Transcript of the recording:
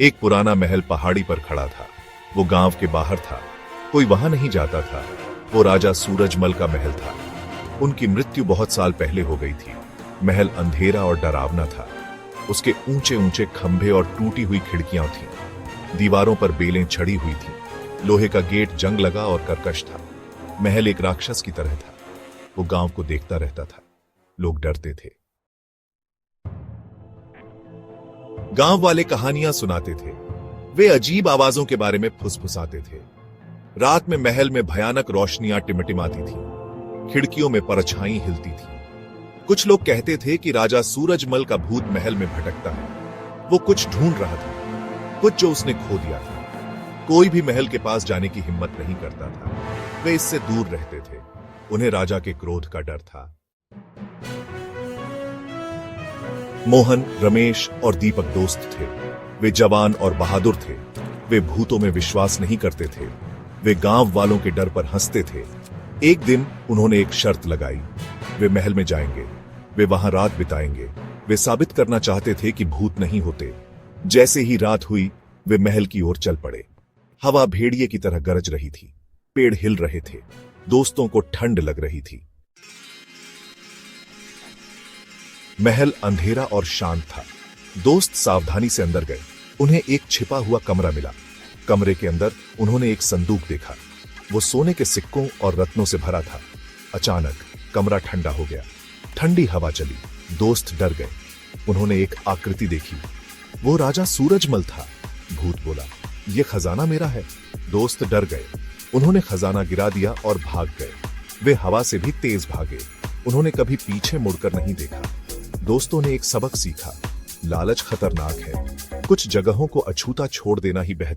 एक पुराना महल पहाड़ी पर खड़ा था। वो गांव के बाहर था, कोई वहां नहीं जाता था। वो राजा सूरजमल का महल था। उनकी मृत्यु बहुत साल पहले हो गई थी। महल अंधेरा और डरावना था। उसके ऊंचे ऊंचे खंभे और टूटी हुई खिड़कियां थीं। दीवारों पर बेलें छड़ी हुई थीं। लोहे का गेट जंग लगा और कर्कश था। महल एक राक्षस की तरह था। वो गांव को देखता रहता था। लोग डरते थे। गांव वाले कहानियां सुनाते थे। वे अजीब आवाजों के बारे में फुसफुसाते थे। रात में महल में भयानक रोशनियां टिमटिमाती थीं। खिड़कियों में परछाई हिलती थी। कुछ लोग कहते थे कि राजा सूरजमल का भूत महल में भटकता है। वो कुछ ढूंढ रहा था, कुछ जो उसने खो दिया था। कोई भी महल के पास जाने की हिम्मत नहीं करता था। वे इससे दूर रहते थे। उन्हें राजा के क्रोध का डर था। मोहन, रमेश और दीपक दोस्त थे। वे जवान और बहादुर थे। वे भूतों में विश्वास नहीं करते थे। वे गांव वालों के डर पर हंसते थे। एक दिन उन्होंने एक शर्त लगाई। वे महल में जाएंगे। वे वहां रात बिताएंगे। वे साबित करना चाहते थे कि भूत नहीं होते। जैसे ही रात हुई, वे महल की ओर चल पड़े। हवा भेड़िए की तरह गरज रही थी। पेड़ हिल रहे थे। दोस्तों को ठंड लग रही थी। महल अंधेरा और शांत था। दोस्त सावधानी से अंदर गए। उन्हें एक छिपा हुआ कमरा मिला। कमरे के अंदर उन्होंने एक संदूक देखा। वो सोने के सिक्कों और रत्नों से भरा था। अचानक कमरा ठंडा हो गया। ठंडी हवा चली। दोस्त डर गए। उन्होंने एक आकृति देखी। वो राजा सूरजमल था। भूत बोला, "ये खजाना मेरा है।" दोस्त डर गए। उन्होंने खजाना गिरा दिया और भाग गए। वे हवा से भी तेज भागे। उन्होंने कभी पीछे मुड़कर नहीं देखा। दोस्तों ने एक सबक सीखा, लालच खतरनाक है। कुछ जगहों को अछूता छोड़ देना ही बेहतर